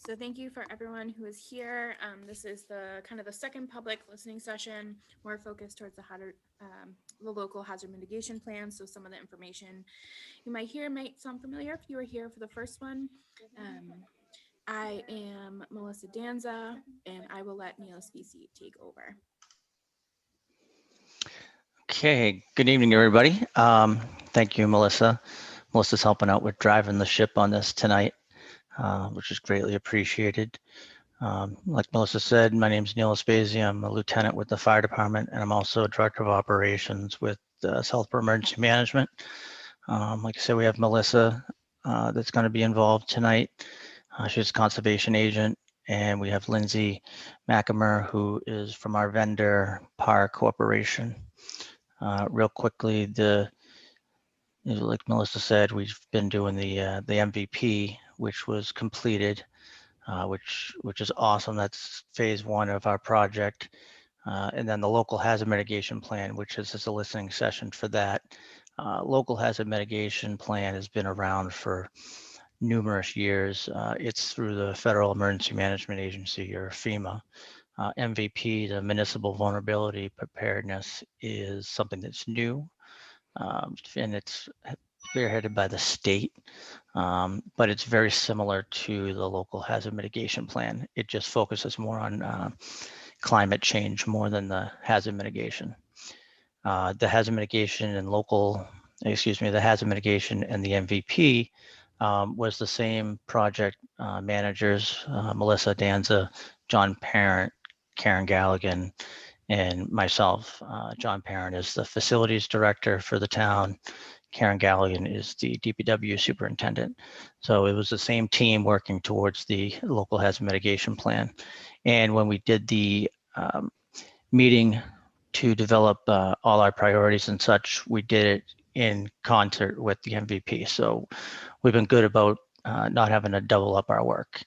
So thank you for everyone who is here. This is the kind of the second public listening session, more focused towards the local hazard mitigation plan. So some of the information you might hear might sound familiar if you were here for the first one. I am Melissa Danza, and I will let Neil Specie take over. Okay, good evening, everybody. Thank you, Melissa. Melissa's helping out with driving the ship on this tonight, which is greatly appreciated. Like Melissa said, my name is Neil Specie. I'm a lieutenant with the fire department, and I'm also a director of operations with Southborough Emergency Management. Like I said, we have Melissa that's going to be involved tonight. She's a conservation agent, and we have Lindsay McAmer, who is from our vendor, PAR Corporation. Real quickly, like Melissa said, we've been doing the MVP, which was completed, which is awesome. That's phase one of our project. And then the local hazard mitigation plan, which is just a listening session for that. Local hazard mitigation plan has been around for numerous years. It's through the Federal Emergency Management Agency, or FEMA. MVP, the Municipal Vulnerability Preparedness, is something that's new, and it's spearheaded by the state, but it's very similar to the local hazard mitigation plan. It just focuses more on climate change more than the hazard mitigation. The hazard mitigation and the hazard mitigation and the MVP was the same project managers, Melissa Danza, John Parent, Karen Galligan, and myself. John Parent is the facilities director for the town. Karen Galligan is the DPW superintendent. So it was the same team working towards the local hazard mitigation plan. And when we did the meeting to develop all our priorities and such, we did it in concert with the MVP. So we've been good about not having to double up our work.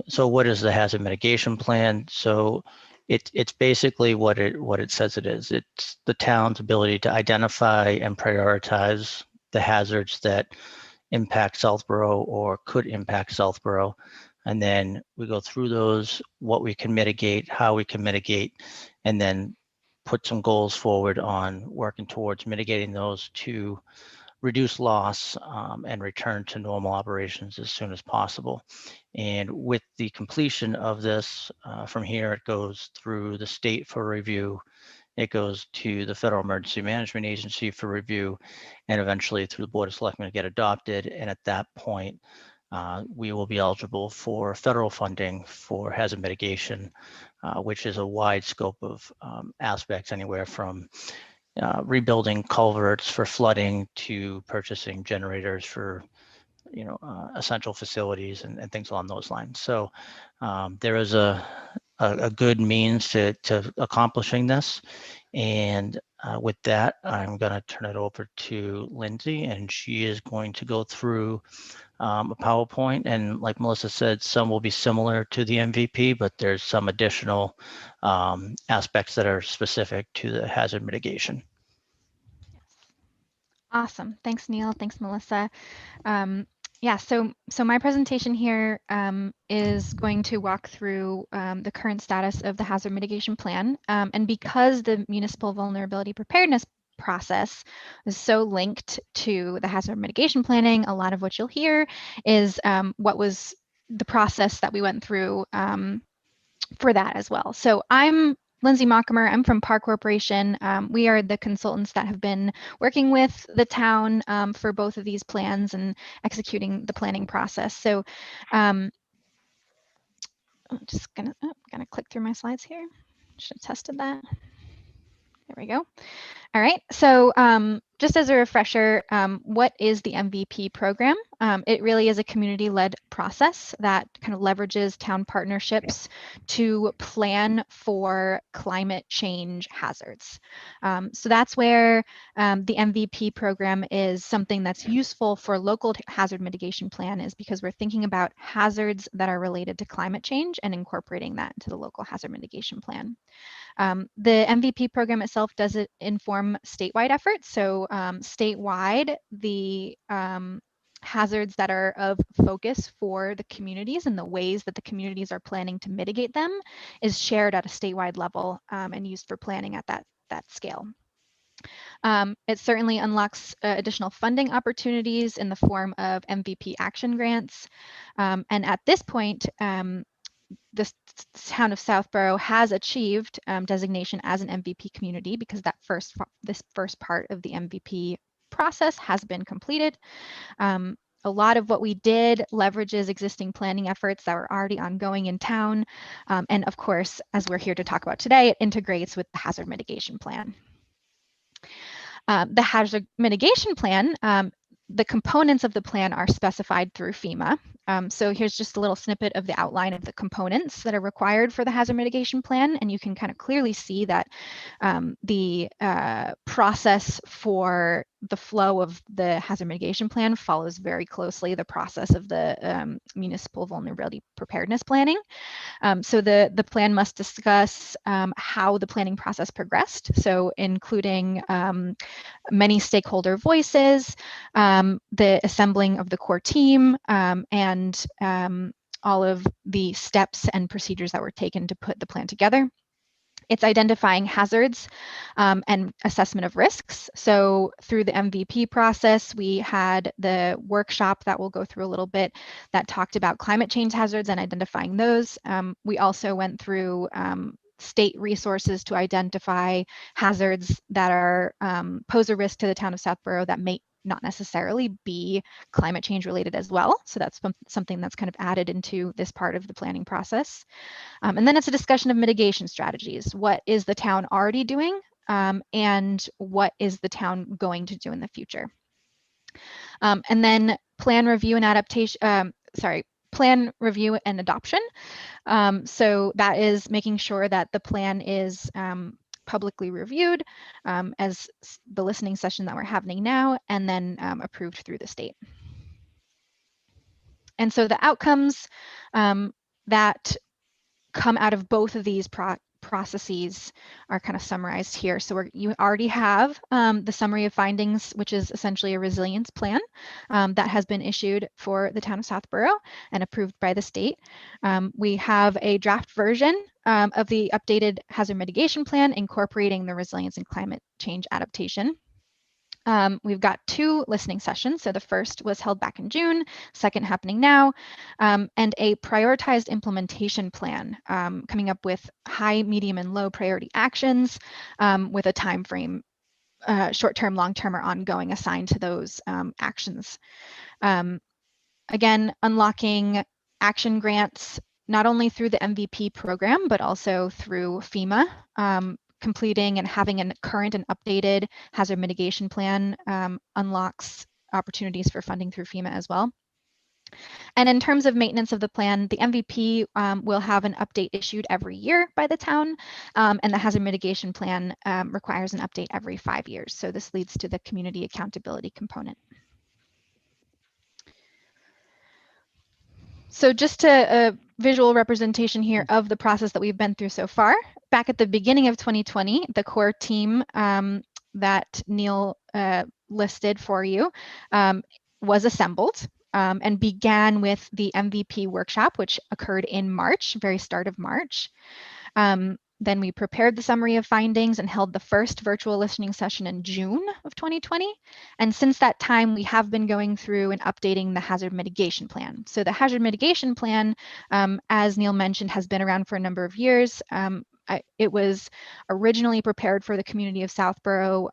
So what is the hazard mitigation plan? So it's basically what it says it is. It's the town's ability to identify and prioritize the hazards that impact Southborough or could impact Southborough. And then we go through those, what we can mitigate, how we can mitigate, and then put some goals forward on working towards mitigating those to reduce loss and return to normal operations as soon as possible. And with the completion of this, from here, it goes through the state for review. It goes to the Federal Emergency Management Agency for review, and eventually through the Board of Selectmen to get adopted. And at that point, we will be eligible for federal funding for hazard mitigation, which is a wide scope of aspects, anywhere from rebuilding culverts for flooding to purchasing generators for essential facilities and things along those lines. So there is a good means to accomplishing this. And with that, I'm going to turn it over to Lindsay, and she is going to go through a PowerPoint. And like Melissa said, some will be similar to the MVP, but there's some additional aspects that are specific to the hazard mitigation. Awesome. Thanks, Neil. Thanks, Melissa. Yeah, so my presentation here is going to walk through the current status of the hazard mitigation plan. And because the municipal vulnerability preparedness process is so linked to the hazard mitigation planning, a lot of what you'll hear is what was the process that we went through for that as well. So I'm Lindsay Mockamer. I'm from PAR Corporation. We are the consultants that have been working with the town for both of these plans and executing the planning process. So I'm just gonna click through my slides here. Should have tested that. There we go. All right, so just as a refresher, what is the MVP program? It really is a community-led process that kind of leverages town partnerships to plan for climate change hazards. So that's where the MVP program is something that's useful for local hazard mitigation plan, is because we're thinking about hazards that are related to climate change and incorporating that into the local hazard mitigation plan. The MVP program itself does inform statewide efforts. So statewide, the hazards that are of focus for the communities and the ways that the communities are planning to mitigate them is shared at a statewide level and used for planning at that scale. It certainly unlocks additional funding opportunities in the form of MVP action grants. And at this point, the town of Southborough has achieved designation as an MVP community because this first part of the MVP process has been completed. A lot of what we did leverages existing planning efforts that were already ongoing in town. And of course, as we're here to talk about today, it integrates with the hazard mitigation plan. The hazard mitigation plan, the components of the plan are specified through FEMA. So here's just a little snippet of the outline of the components that are required for the hazard mitigation plan. And you can kind of clearly see that the process for the flow of the hazard mitigation plan follows very closely the process of the municipal vulnerability preparedness planning. So the plan must discuss how the planning process progressed, so including many stakeholder voices, the assembling of the core team, and all of the steps and procedures that were taken to put the plan together. It's identifying hazards and assessment of risks. So through the MVP process, we had the workshop that we'll go through a little bit that talked about climate change hazards and identifying those. We also went through state resources to identify hazards that are pose a risk to the town of Southborough that may not necessarily be climate change related as well. So that's something that's kind of added into this part of the planning process. And then it's a discussion of mitigation strategies. What is the town already doing? And what is the town going to do in the future? And then plan review and adaptation, plan review and adoption. So that is making sure that the plan is publicly reviewed as the listening session that we're having now, and then approved through the state. And so the outcomes that come out of both of these processes are kind of summarized here. So you already have the summary of findings, which is essentially a resilience plan that has been issued for the town of Southborough and approved by the state. We have a draft version of the updated hazard mitigation plan incorporating the resilience and climate change adaptation. We've got 2 listening sessions. So the first was held back in June, second happening now, and a prioritized implementation plan coming up with high, medium, and low priority actions with a time frame, short-term, long-term, or ongoing assigned to those actions. Again, unlocking action grants, not only through the MVP program, but also through FEMA. Completing and having a current and updated hazard mitigation plan unlocks opportunities for funding through FEMA as well. And in terms of maintenance of the plan, the MVP will have an update issued every year by the town, and the hazard mitigation plan requires an update every 5 years. So this leads to the community accountability component. So just a visual representation here of the process that we've been through so far. Back at the beginning of 2020, the core team that Neil listed for you was assembled and began with the MVP workshop, which occurred in March, very start of March. Then we prepared the summary of findings and held the first virtual listening session in June of 2020. And since that time, we have been going through and updating the hazard mitigation plan. So the hazard mitigation plan, as Neil mentioned, has been around for a number of years. It was originally prepared for the community of Southborough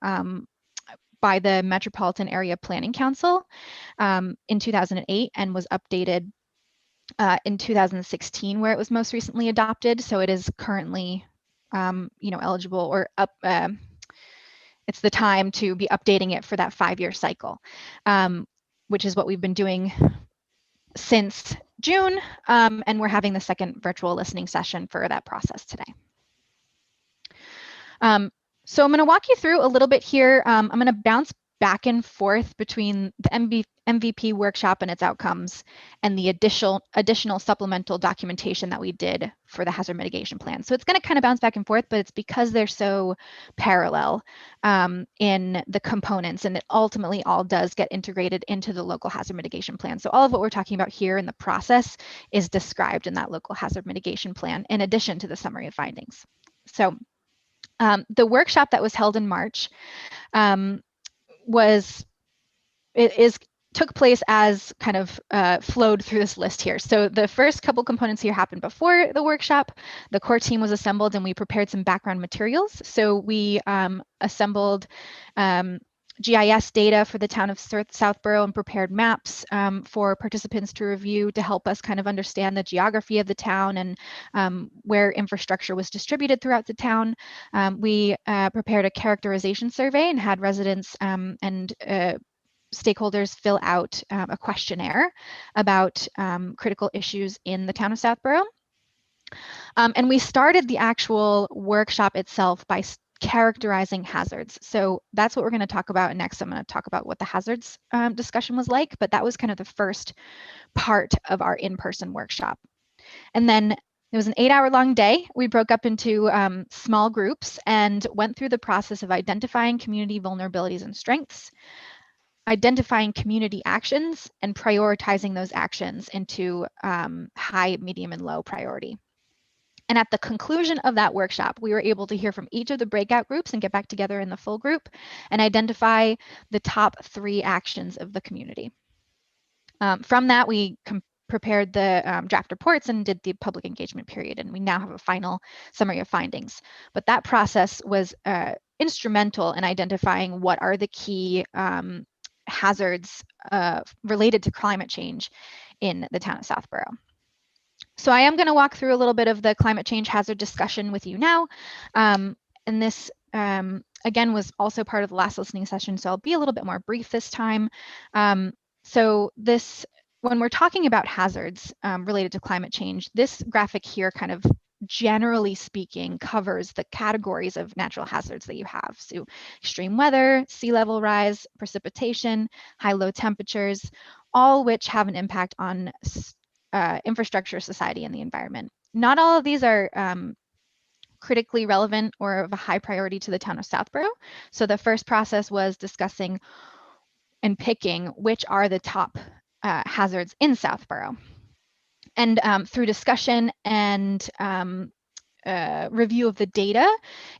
by the Metropolitan Area Planning Council in 2008 and was updated in 2016, where it was most recently adopted. So it is currently eligible or up. It's the time to be updating it for that 5-year cycle, which is what we've been doing since June. And we're having the second virtual listening session for that process today. So I'm going to walk you through a little bit here. I'm going to bounce back and forth between the MVP workshop and its outcomes and the additional supplemental documentation that we did for the hazard mitigation plan. So it's going to kind of bounce back and forth, but it's because they're so parallel in the components, and it ultimately all does get integrated into the local hazard mitigation plan. So all of what we're talking about here in the process is described in that local hazard mitigation plan in addition to the summary of findings. So the workshop that was held in March took place as kind of flowed through this list here. So the first couple components here happened before the workshop. The core team was assembled and we prepared some background materials. So we assembled GIS data for the town of Southborough and prepared maps for participants to review to help us kind of understand the geography of the town and where infrastructure was distributed throughout the town. We prepared a characterization survey and had residents and stakeholders fill out a questionnaire about critical issues in the town of Southborough. And we started the actual workshop itself by characterizing hazards. So that's what we're going to talk about next. I'm going to talk about what the hazards discussion was like, but that was kind of the first part of our in-person workshop. And then it was an 8-hour-long day. We broke up into small groups and went through the process of identifying community vulnerabilities and strengths, identifying community actions, and prioritizing those actions into high, medium, and low priority. And at the conclusion of that workshop, we were able to hear from each of the breakout groups and get back together in the full group and identify the top 3 actions of the community. From that, we prepared the draft reports and did the public engagement period, and we now have a final summary of findings. But that process was instrumental in identifying what are the key hazards related to climate change in the town of Southborough. So I am going to walk through a little bit of the climate change hazard discussion with you now. And this, again, was also part of the last listening session, so I'll be a little bit more brief this time. So this, when we're talking about hazards related to climate change, this graphic here kind of generally speaking covers the categories of natural hazards that you have. So extreme weather, sea level rise, precipitation, high-low temperatures, all which have an impact on infrastructure, society, and the environment. Not all of these are critically relevant or of a high priority to the town of Southborough. So the first process was discussing and picking which are the top hazards in Southborough. And through discussion and review of the data,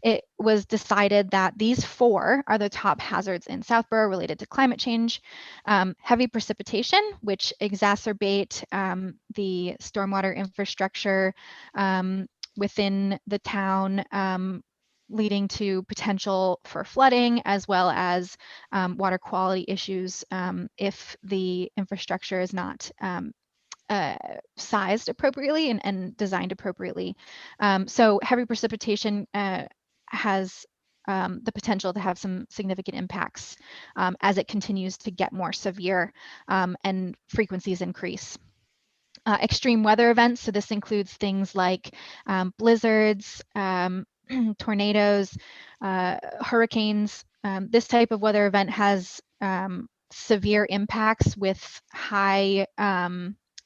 it was decided that these 4 are the top hazards in Southborough related to climate change. Heavy precipitation, which exacerbate the stormwater infrastructure within the town, leading to potential for flooding, as well as water quality issues if the infrastructure is not sized appropriately and designed appropriately. So heavy precipitation has the potential to have some significant impacts as it continues to get more severe and frequencies increase. Extreme weather events, so this includes things like blizzards, tornadoes, hurricanes. This type of weather event has severe impacts with high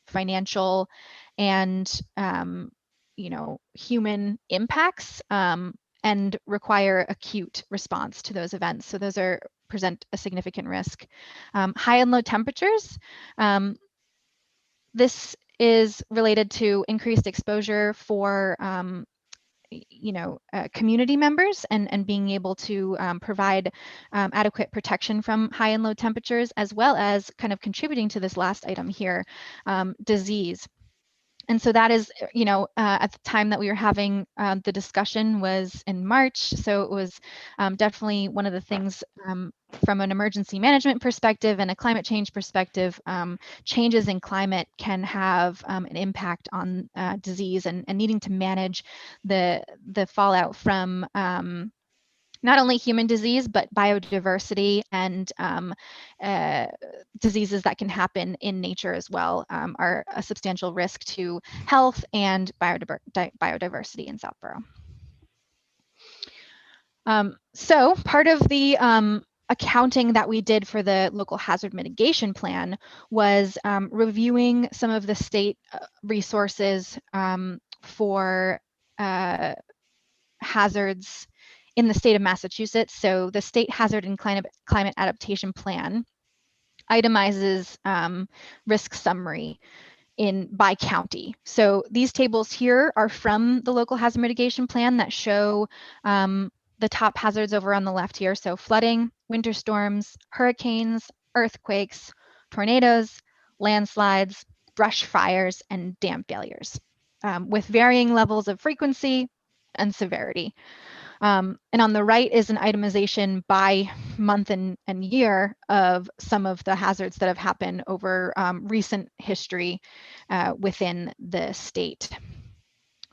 financial and human impacts and require acute response to those events. So those present a significant risk. High and low temperatures. This is related to increased exposure for community members and being able to provide adequate protection from high and low temperatures, as well as kind of contributing to this last item here, disease. And so that is, at the time that we were having the discussion was in March. So it was definitely one of the things from an emergency management perspective and a climate change perspective, changes in climate can have an impact on disease and needing to manage the fallout from not only human disease, but biodiversity and diseases that can happen in nature as well are a substantial risk to health and biodiversity in Southborough. So part of the accounting that we did for the local hazard mitigation plan was reviewing some of the state resources for hazards in the state of Massachusetts. So the state hazard and climate adaptation plan itemizes risk summary by county. So these tables here are from the local hazard mitigation plan that show the top hazards over on the left here. So flooding, winter storms, hurricanes, earthquakes, tornadoes, landslides, brush fires, and dam failures with varying levels of frequency and severity. And on the right is an itemization by month and year of some of the hazards that have happened over recent history within the state.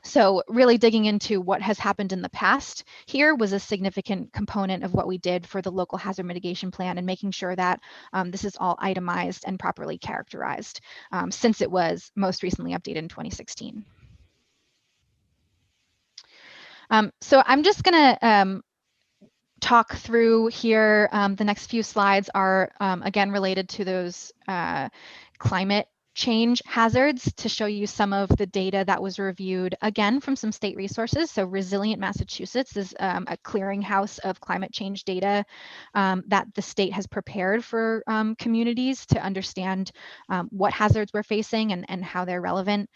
So really digging into what has happened in the past here was a significant component of what we did for the local hazard mitigation plan, and making sure that this is all itemized and properly characterized since it was most recently updated in 2016. So I'm just gonna talk through here. The next few slides are again related to those climate change hazards, to show you some of the data that was reviewed again from some state resources. So Resilient Massachusetts is a clearinghouse of climate change data that the state has prepared for communities to understand what hazards we're facing and how they're relevant.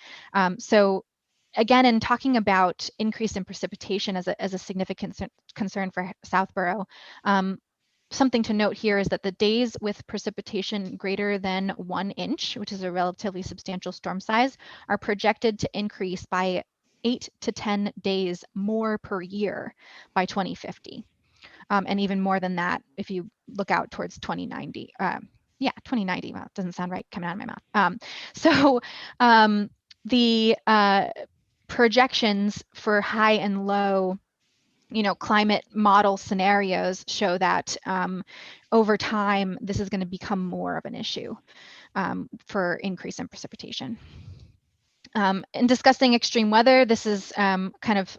So again, in talking about increase in precipitation as a significant concern for Southborough, something to note here is that the days with precipitation greater than 1 inch, which is a relatively substantial storm size, are projected to increase by 8 to 10 days more per year by 2050. And even more than that if you look out towards 2090. Yeah, 2090, well, it doesn't sound right coming out of my mouth. So the projections for high and low climate model scenarios show that over time, this is going to become more of an issue for increase in precipitation. In discussing extreme weather, this is kind of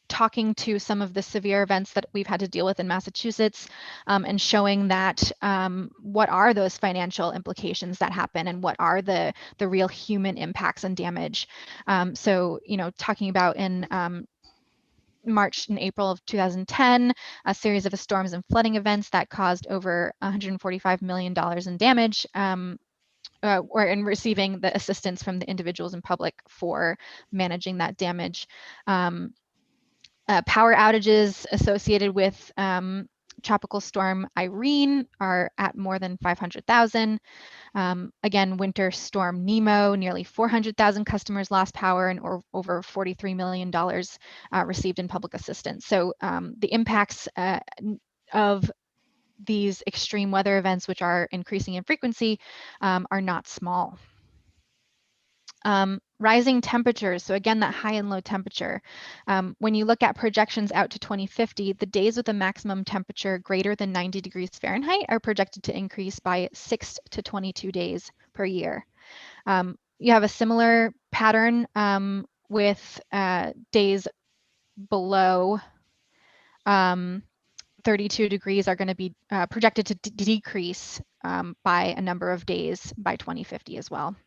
talking to some of the severe events that we've had to deal with in Massachusetts and showing that what are those financial implications that happen and what are the real human impacts and damage. So, talking about in March and April of 2010, a series of storms and flooding events that caused over $145 million in damage, or in receiving the assistance from the individuals and public for managing that damage. Power outages associated with Tropical Storm Irene are at more than 500,000. Again, Winter Storm Nemo, nearly 400,000 customers lost power and over $43 million received in public assistance. So the impacts of these extreme weather events, which are increasing in frequency, are not small. Rising temperatures, so again, that high and low temperature. When you look at projections out to 2050, the days with a maximum temperature greater than 90 degrees Fahrenheit are projected to increase by 6 to 22 days per year. You have a similar pattern with days below 32 degrees are going to be projected to decrease by a number of days by 2050 as well.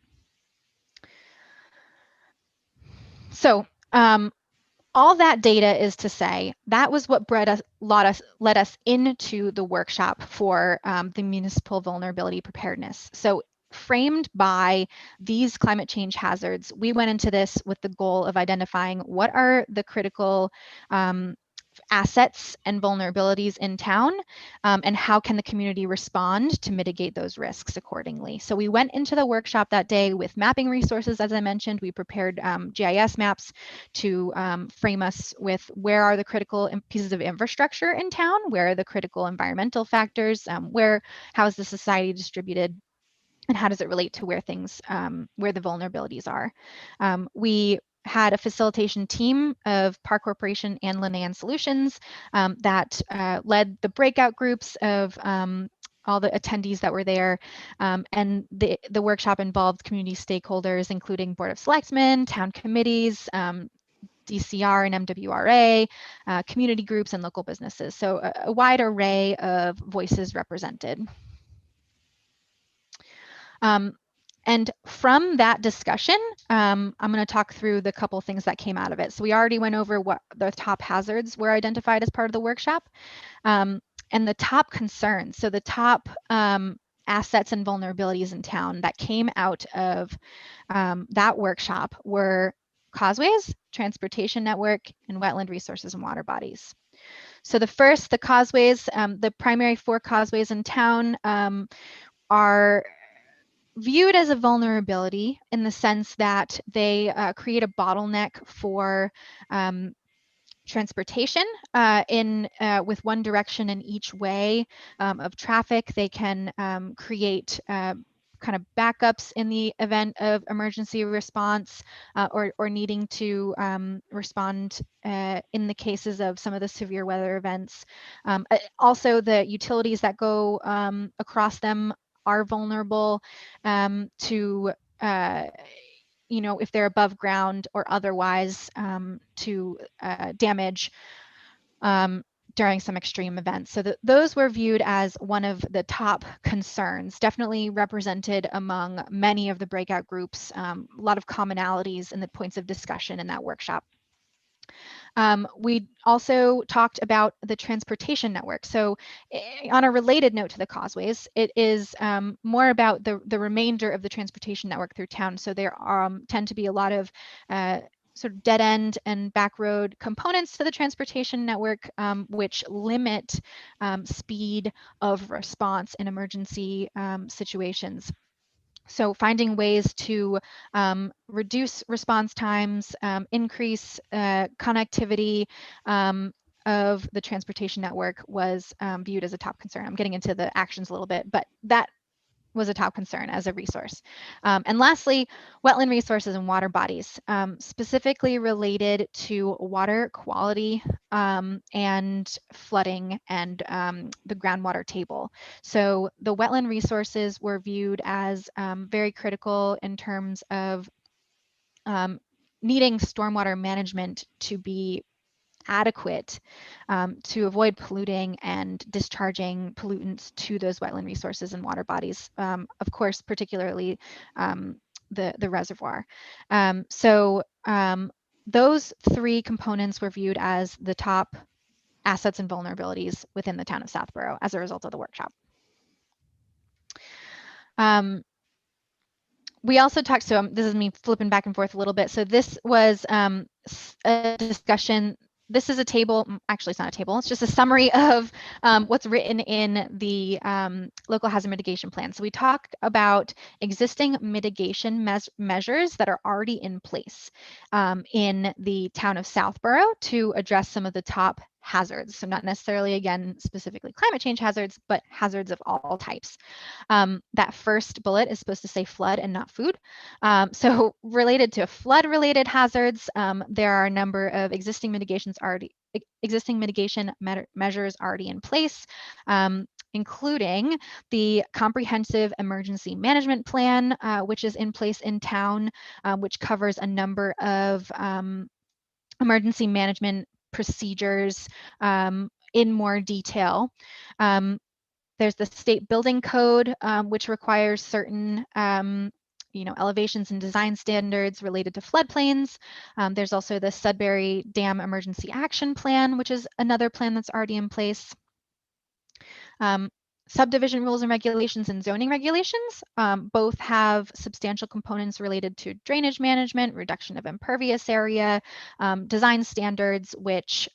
So all that data is to say that was what led us into the workshop for the municipal vulnerability preparedness. So framed by these climate change hazards, we went into this with the goal of identifying what are the critical assets and vulnerabilities in town, and how can the community respond to mitigate those risks accordingly. So we went into the workshop that day with mapping resources. As I mentioned, we prepared GIS maps to frame us with where are the critical pieces of infrastructure in town, where are the critical environmental factors, how is the society distributed, and how does it relate to where things, where the vulnerabilities are. We had a facilitation team of Park Corporation and Linnaean Solutions that led the breakout groups of all the attendees that were there. And the workshop involved community stakeholders, including Board of Selectmen, town committees, DCR and MWRA, community groups, and local businesses. So a wide array of voices represented. And from that discussion, I'm going to talk through the couple things that came out of it. So we already went over what the top hazards were identified as part of the workshop, and the top concerns. So the top assets and vulnerabilities in town that came out of that workshop were causeways, transportation network, and wetland resources and water bodies. So the first, the causeways, the primary 4 causeways in town are viewed as a vulnerability in the sense that they create a bottleneck for transportation with one direction in each way of traffic. They can create kind of backups in the event of emergency response or needing to respond in the cases of some of the severe weather events. Also, the utilities that go across them are vulnerable to if they're above ground or otherwise to damage during some extreme events. So those were viewed as one of the top concerns, definitely represented among many of the breakout groups, a lot of commonalities in the points of discussion in that workshop. We also talked about the transportation network. So on a related note to the causeways, it is more about the remainder of the transportation network through town. So there tend to be a lot of sort of dead end and back road components to the transportation network, which limit speed of response in emergency situations. So finding ways to reduce response times, increase connectivity of the transportation network was viewed as a top concern. I'm getting into the actions a little bit, but that was a top concern as a resource. And lastly, wetland resources and water bodies, specifically related to water quality and flooding and the groundwater table. So the wetland resources were viewed as very critical in terms of needing stormwater management to be adequate to avoid polluting and discharging pollutants to those wetland resources and water bodies, of course, particularly the reservoir. So those 3 components were viewed as the top assets and vulnerabilities within the town of Southborough as a result of the workshop. We also talked, so this is me flipping back and forth a little bit. So this was a discussion. This is a table, actually it's not a table, it's just a summary of what's written in the local hazard mitigation plan. So we talked about existing mitigation measures that are already in place in the town of Southborough to address some of the top hazards. So not necessarily, again, specifically climate change hazards, but hazards of all types. That first bullet is supposed to say flood and not food. So related to flood-related hazards, there are a number of existing mitigation measures already in place, including the Comprehensive Emergency Management Plan, which is in place in town, which covers a number of emergency management procedures in more detail. There's the state building code, which requires certain elevations and design standards related to floodplains. There's also the Sudbury Dam Emergency Action Plan, which is another plan that's already in place. Subdivision rules and regulations and zoning regulations both have substantial components related to drainage management, reduction of impervious area, design standards, which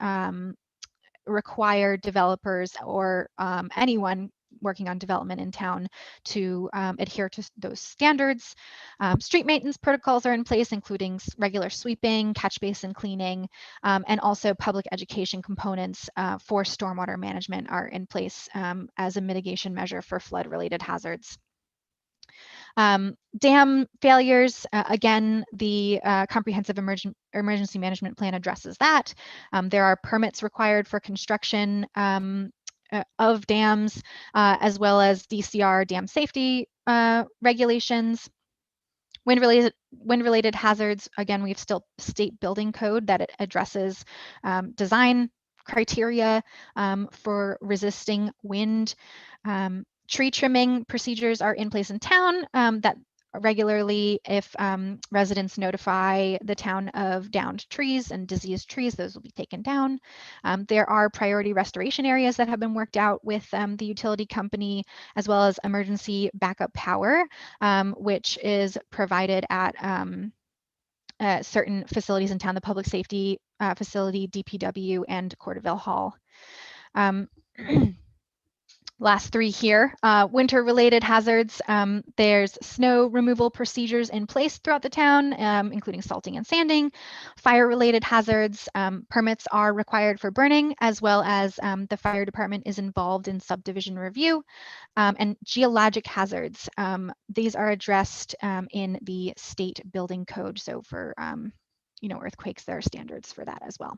require developers or anyone working on development in town to adhere to those standards. Street maintenance protocols are in place, including regular sweeping, catch basin cleaning, and also public education components for stormwater management are in place as a mitigation measure for flood-related hazards. Dam failures, again, the Comprehensive Emergency Management Plan addresses that. There are permits required for construction of dams, as well as DCR dam safety regulations. Wind-related hazards, again, we have still state building code that it addresses design criteria for resisting wind. Tree trimming procedures are in place in town that regularly, if residents notify the town of downed trees and diseased trees, those will be taken down. There are priority restoration areas that have been worked out with the utility company, as well as emergency backup power, which is provided at certain facilities in town, the public safety facility, DPW, and Corderville Hall. Last three here, winter-related hazards. There's snow removal procedures in place throughout the town, including salting and sanding. Fire-related hazards, permits are required for burning, as well as the fire department is involved in subdivision review. And geologic hazards, these are addressed in the state building code. So for earthquakes, there are standards for that as well.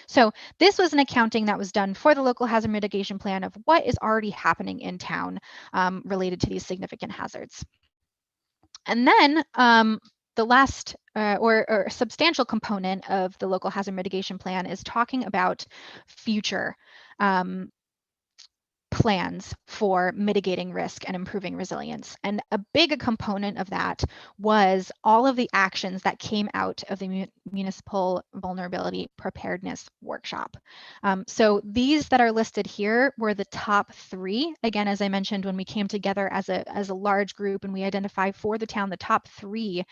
So this was an accounting that was done for the local hazard mitigation plan of what is already happening in town related to these significant hazards. And then the last or substantial component of the local hazard mitigation plan is talking about future plans for mitigating risk and improving resilience. And a big component of that was all of the actions that came out of the Municipal Vulnerability Preparedness Workshop. So these that are listed here were the top three. Again, as I mentioned, when we came together as a large group and we identified for the town the top three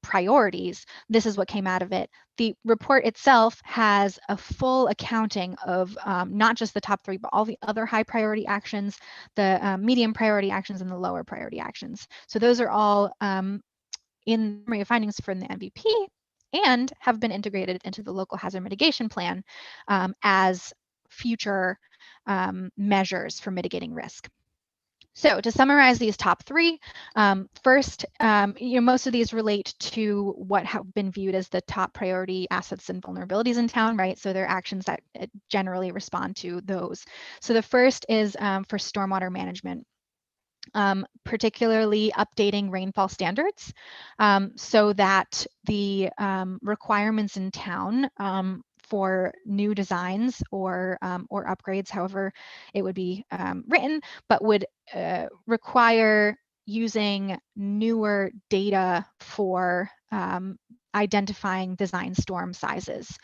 priorities, this is what came out of it. The report itself has a full accounting of not just the top three, but all the other high priority actions, the medium priority actions, and the lower priority actions. So those are all in summary of findings from the MVP and have been integrated into the local hazard mitigation plan as future measures for mitigating risk. So to summarize these top three, first, most of these relate to what have been viewed as the top priority assets and vulnerabilities in town, right? So they're actions that generally respond to those. So the first is for stormwater management. Particularly updating rainfall standards so that the requirements in town for new designs or upgrades, however it would be written, but would require using newer data for identifying design storm sizes.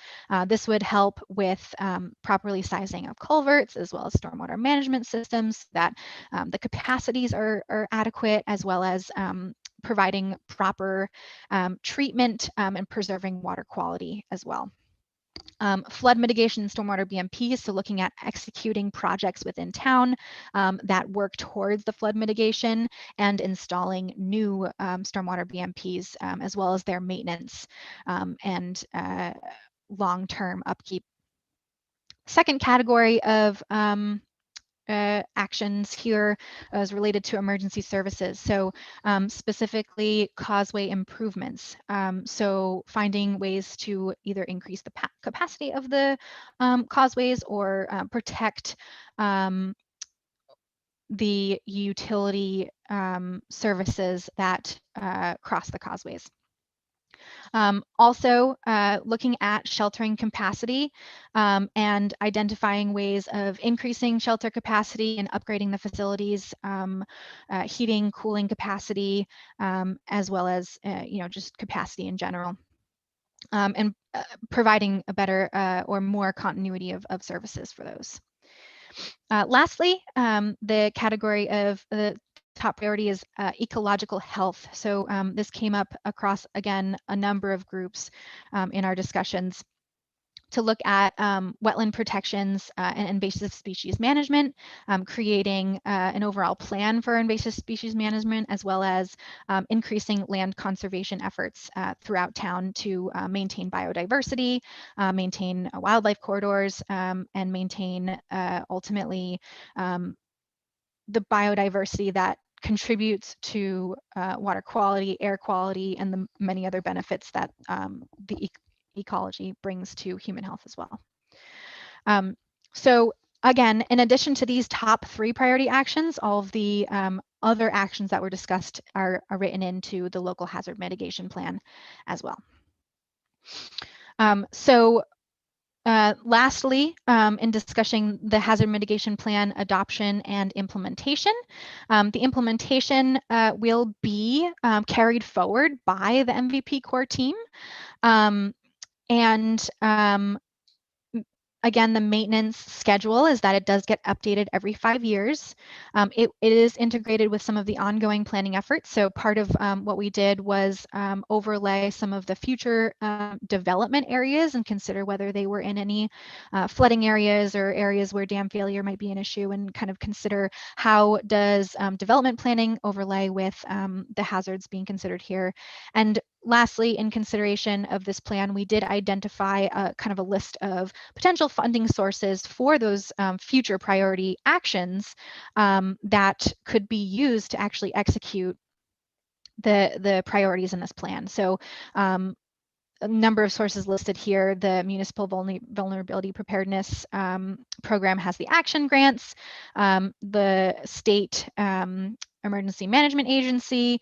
This would help with properly sizing of culverts as well as stormwater management systems so that the capacities are adequate, as well as providing proper treatment and preserving water quality as well. Flood mitigation and stormwater BMPs, so looking at executing projects within town that work towards the flood mitigation and installing new stormwater BMPs, as well as their maintenance and long-term upkeep. Second category of actions here is related to emergency services. So specifically causeway improvements. So finding ways to either increase the capacity of the causeways or protect the utility services that cross the causeways. Also looking at sheltering capacity and identifying ways of increasing shelter capacity and upgrading the facilities, heating, cooling capacity, as well as just capacity in general. And providing a better or more continuity of services for those. Lastly, the category of the top priority is ecological health. So this came up across, again, a number of groups in our discussions to look at wetland protections and invasive species management, creating an overall plan for invasive species management, as well as increasing land conservation efforts throughout town to maintain biodiversity, maintain wildlife corridors, and maintain ultimately the biodiversity that contributes to water quality, air quality, and the many other benefits that the ecology brings to human health as well. So again, in addition to these top three priority actions, all of the other actions that were discussed are written into the local hazard mitigation plan as well. Lastly, in discussing the hazard mitigation plan adoption and implementation, the implementation will be carried forward by the MVP core team. Again, the maintenance schedule is that it does get updated every 5 years. It is integrated with some of the ongoing planning efforts. So part of what we did was overlay some of the future development areas and consider whether they were in any flooding areas or areas where dam failure might be an issue, and kind of consider how does development planning overlay with the hazards being considered here. And lastly, in consideration of this plan, we did identify a kind of a list of potential funding sources for those future priority actions that could be used to actually execute the priorities in this plan. So a number of sources listed here. The Municipal Vulnerability Preparedness program has the action grants. The State Emergency Management Agency,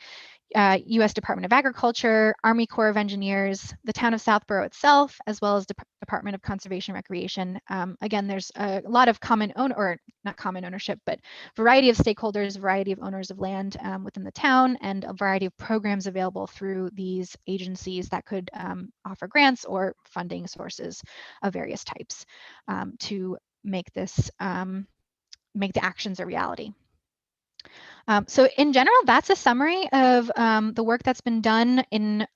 U.S. Department of Agriculture, Army Corps of Engineers, the town of Southborough itself, as well as the Department of Conservation and Recreation. Again, there's a lot of not common ownership, but variety of stakeholders, variety of owners of land within the town, and a variety of programs available through these agencies that could offer grants or funding sources of various types to make this make the actions a reality. So in general, that's a summary of the work that's been done in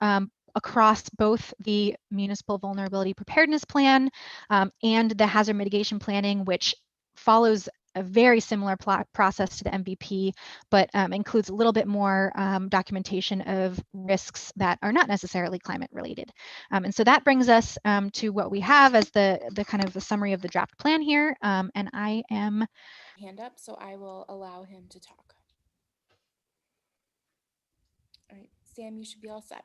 across both the Municipal Vulnerability Preparedness Plan and the Hazard Mitigation Planning, which follows a very similar process to the MVP, but includes a little bit more documentation of risks that are not necessarily climate related. And so that brings us to what we have as the kind of the summary of the draft plan here. And I am Hand up, so I will allow him to talk. All right, Sam, you should be all set.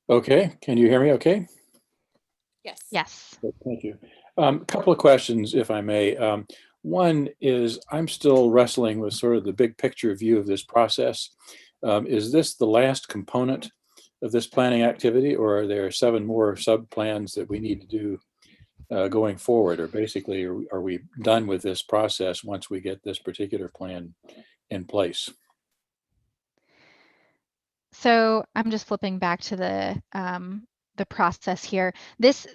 Okay, can you hear me okay? Yes. Yes. Thank you. A couple of questions, if I may. One is, I'm still wrestling with sort of the big picture view of this process. Is this the last component of this planning activity, or are there 7 more sub-plans that we need to do going forward? Or basically, are we done with this process once we get this particular plan in place? So I'm just flipping back to the process here. This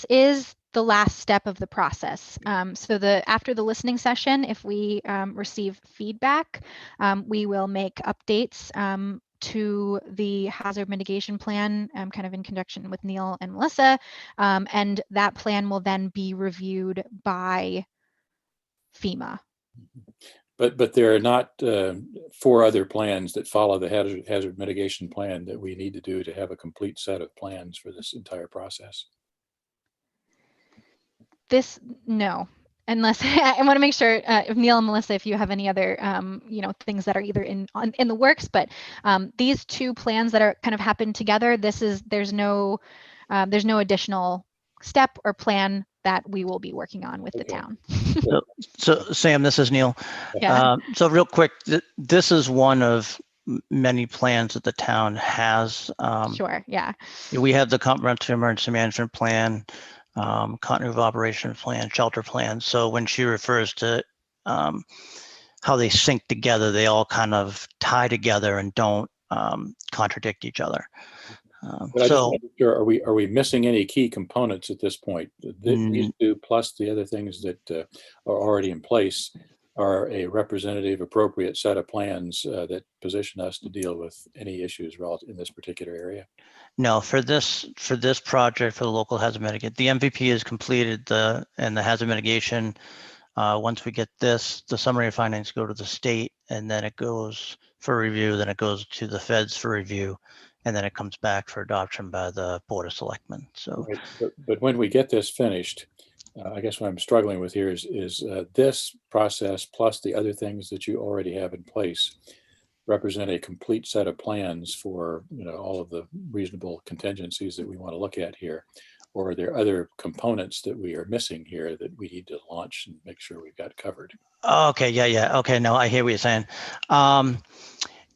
is the last step of the process. So after the listening session, if we receive feedback, we will make updates to the hazard mitigation plan, kind of in conjunction with Neil and Melissa, and that plan will then be reviewed by FEMA. But there are not 4 other plans that follow the hazard mitigation plan that we need to do to have a complete set of plans for this entire process. No, unless I want to make sure if Neil and Melissa, if you have any other things that are either in the works, but these 2 plans that are kind of happened together, there's no additional step or plan that we will be working on with the town. So Sam, this is Neil. Yeah. So real quick, this is one of many plans that the town has. Sure. Yeah. We have the comprehensive emergency management plan, continuity of operation plan, shelter plan. So when she refers to how they sync together, they all kind of tie together and don't contradict each other. But I just want to be sure, are we missing any key components at this point? These 2 plus the other things that are already in place are a representative, appropriate set of plans that position us to deal with any issues relative in this particular area? No, for this project, for the local hazard mitigation, the MVP is completed, and the hazard mitigation. Once we get this, the summary of findings go to the state, and then it goes for review. Then it goes to the feds for review, and then it comes back for adoption by the Board of Selectmen. So, right. But when we get this finished, I guess what I'm struggling with here is this process plus the other things that you already have in place represent a complete set of plans for all of the reasonable contingencies that we want to look at here, or are there other components that we are missing here that we need to launch and make sure we've got covered? Okay, yeah. Okay, no, I hear what you're saying.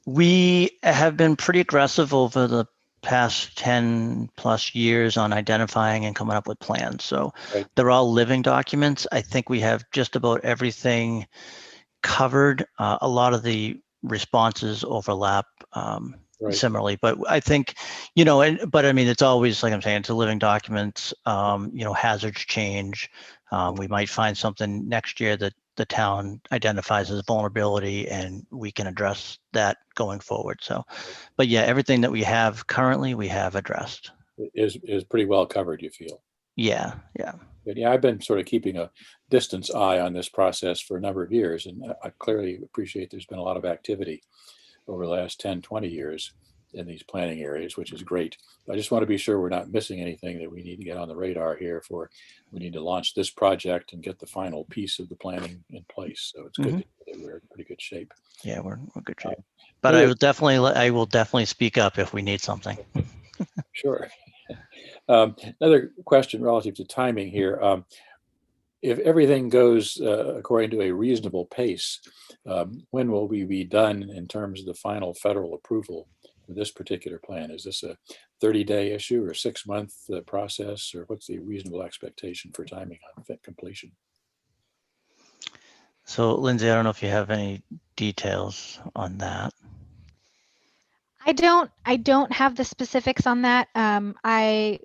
We have been pretty aggressive over the past 10 plus years on identifying and coming up with plans. So Right. they're all living documents. I think we have just about everything covered. A lot of the responses overlap Right. similarly, but I think, but I mean, it's always, like I'm saying, it's a living document. Hazards change. We might find something next year that the town identifies as vulnerability, and we can address that going forward. So, but yeah, everything that we have currently, we have addressed. Is pretty well covered, you feel? Yeah. But yeah, I've been sort of keeping a distance eye on this process for a number of years, and I clearly appreciate there's been a lot of activity over the last 10, 20 years in these planning areas, which is great. I just want to be sure we're not missing anything that we need to get on the radar here for. We need to launch this project and get the final piece of the planning in place. So it's good that we're in pretty good shape. Yeah, we're in good shape. But I will definitely speak up if we need something. Sure. Another question relative to timing here. If everything goes according to a reasonable pace, when will we be done in terms of the final federal approval for this particular plan? Is this a 30-day issue or a 6-month process, or what's the reasonable expectation for timing on completion? So, Lindsay, I don't know if you have any details on that. I don't have the specifics on that. I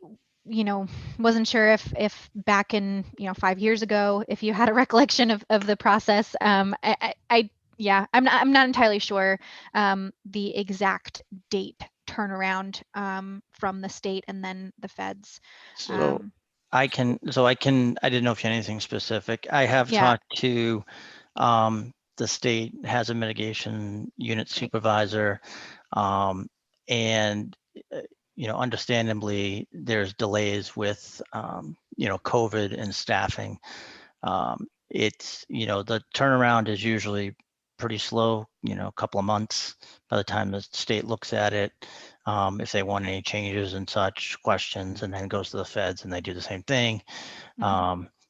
wasn't sure if back in 5 years ago, if you had a recollection of the process. I'm not entirely sure the exact date turnaround from the state and then the feds. I didn't know if you had anything specific. I have talked to the state hazard mitigation unit supervisor, and understandably there's delays with COVID and staffing. It's the turnaround is usually pretty slow, a couple of months by the time the state looks at it, if they want any changes and such questions, and then goes to the feds and they do the same thing.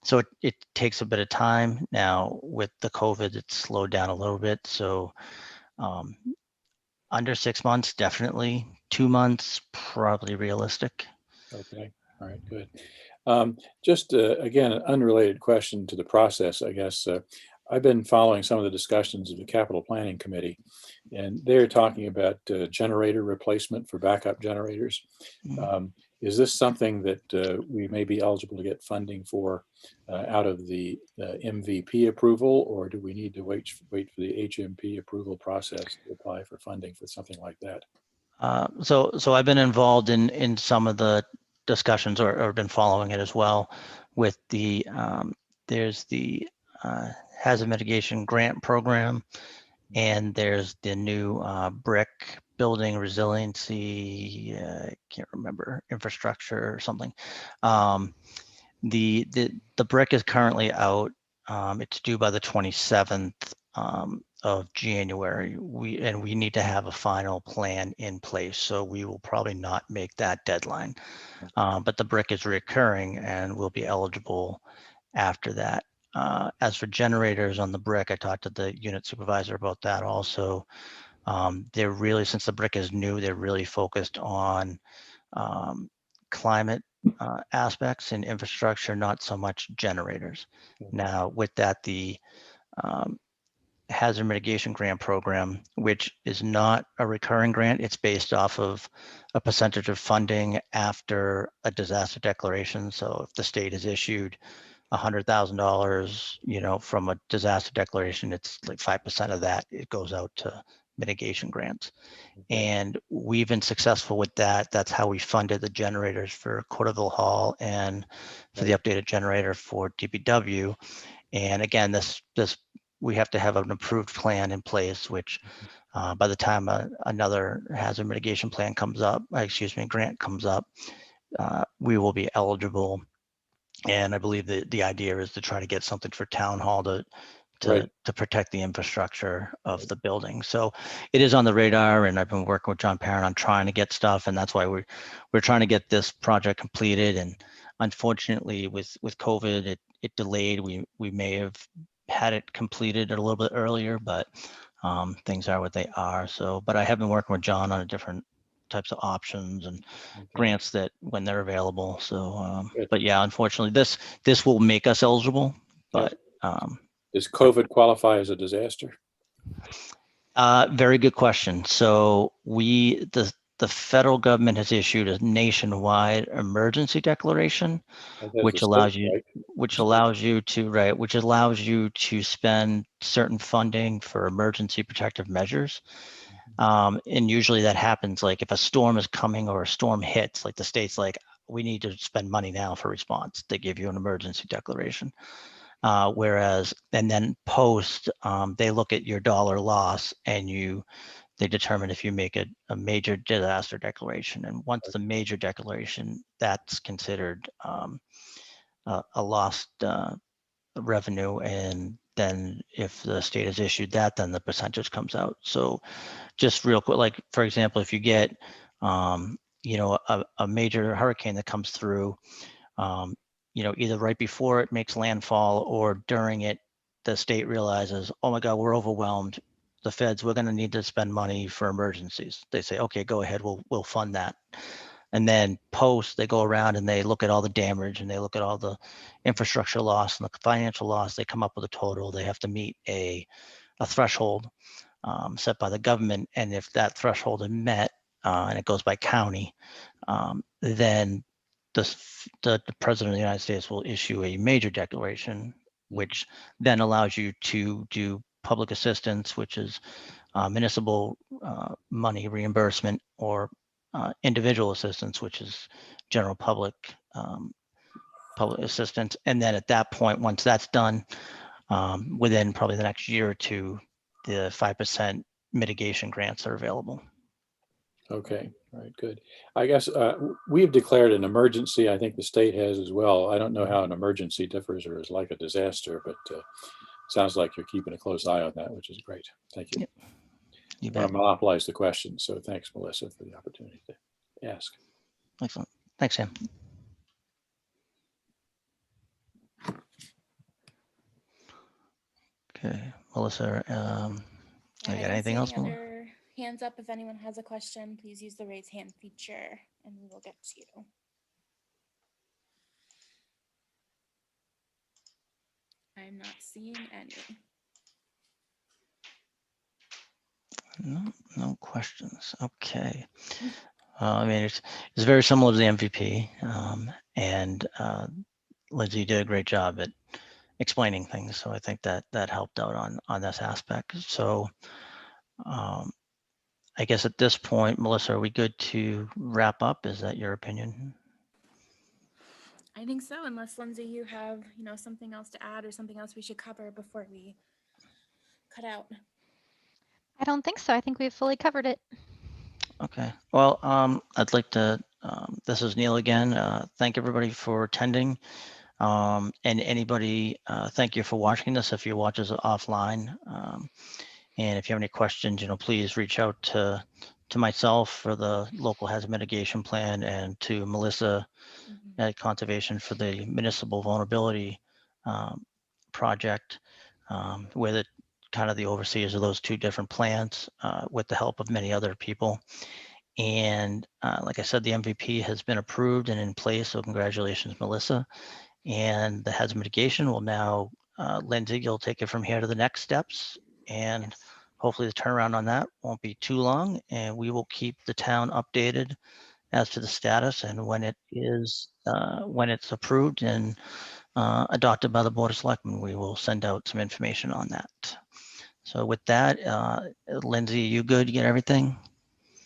So it takes a bit of time. Now with the COVID, it's slowed down a little bit. So under 6 months, definitely. 2 months, probably realistic. Okay. All right, good. Just again, an unrelated question to the process, I guess. I've been following some of the discussions of the Capital Planning Committee, and they're talking about generator replacement for backup generators. Is this something that we may be eligible to get funding for out of the MVP approval, or do we need to wait for the HMP approval process to apply for funding for something like that? So I've been involved in some of the discussions, or been following it as well, with the there's the hazard mitigation grant program, and there's the new brick building resiliency, I can't remember, infrastructure or something. The brick is currently out. It's due by the 27th of January. We need to have a final plan in place, so we will probably not make that deadline. But the brick is recurring and will be eligible after that. As for generators on the brick, I talked to the unit supervisor about that also. They're really, since the brick is new, they're really focused on climate aspects and infrastructure, not so much generators. Now, with that, the hazard mitigation grant program, which is not a recurring grant, it's based off of a percentage of funding after a disaster declaration. So if the state has issued $100,000, from a disaster declaration, it's like 5% of that, it goes out to mitigation grants. And we've been successful with that. That's how we funded the generators for Corderville Hall and for the updated generator for DPW. And again, this we have to have an approved plan in place, which by the time another hazard mitigation plan comes up, grant comes up, we will be eligible. And I believe that the idea is to try to get something for town hall to protect the infrastructure of the building. So it is on the radar, and I've been working with John Parent on trying to get stuff, and that's why we're trying to get this project completed. And unfortunately, with COVID, it delayed. We may have had it completed a little bit earlier, but things are what they are. So, but I have been working with John on different types of options and Okay. grants that when they're available. So, Good. but yeah, unfortunately, this will make us eligible. But Does COVID qualify as a disaster? very good question. So the federal government has issued a nationwide emergency declaration, which allows you, which allows you to spend certain funding for emergency protective measures. And usually that happens like if a storm is coming or a storm hits, like the state's like, we need to spend money now for response. They give you an emergency declaration. Whereas, and then post, they look at your dollar loss and they determine if you make a major disaster declaration. And once the major declaration, that's considered a lost revenue. And then if the state has issued that, then the percentage comes out. So just real quick, like for example, if you get, a major hurricane that comes through, either right before it makes landfall or during it, the state realizes, oh my God, we're overwhelmed. The feds, we're going to need to spend money for emergencies. They say, okay, go ahead, we'll fund that. And then post, they go around and they look at all the damage and they look at all the infrastructure loss and the financial loss. They come up with a total. They have to meet a threshold set by the government. And if that threshold is met, and it goes by county, then the President of the United States will issue a major declaration, which then allows you to do public assistance, which is municipal money reimbursement, or individual assistance, which is general public assistance. And then at that point, once that's done, within probably the next year or two, the 5% mitigation grants are available. Okay, all right, good. I guess we've declared an emergency. I think the state has as well. I don't know how an emergency differs or is like a disaster, but sounds like you're keeping a close eye on that, which is great. Thank you. Yep. You I want bet. to monopolize the question, so thanks, Melissa, for the opportunity to ask. Excellent. Thanks, Sam. Okay, Melissa, Yeah, you I got don't anything see else? any other hands up. If anyone has a question, please use the raise hand feature and we will get to you. I'm not seeing any. No questions. Okay. I mean, it's very similar to the MVP, and Lindsay did a great job at explaining things. So I think that helped out on this aspect. So I guess at this point, Melissa, are we good to wrap up? Is that your opinion? I think so, unless Lindsay, you have, something else to add or something else we should cover before we cut out. I don't think so. I think we've fully covered it. Okay. Well, I'd like to, this is Neil again. Thank everybody for attending. And anybody, thank you for watching this if you watch us offline. And if you have any questions, please reach out to myself for the local hazard mitigation plan and to Melissa at Conservation for the municipal vulnerability project, where the kind of the overseers of those two different plans with the help of many other people. And like I said, the MVP has been approved and in place. So congratulations, Melissa. And the hazard mitigation will now, Lindsay, you'll take it from here to the next steps. And hopefully the turnaround on that won't be too long. And we will keep the town updated as to the status and when it is, when it's approved and adopted by the Board of Selectmen, we will send out some information on that. So with that, Lindsay, you good? You get everything?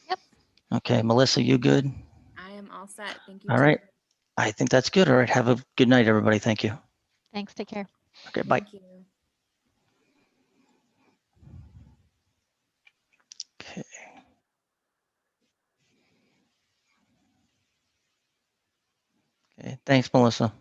Yep. Okay, Melissa, you good? I am all set. Thank you. All right. I think that's good. All right. Have a good night, everybody. Thank you. Thanks. Take care. Okay, bye. Thank you. Okay. Okay. Thanks, Melissa.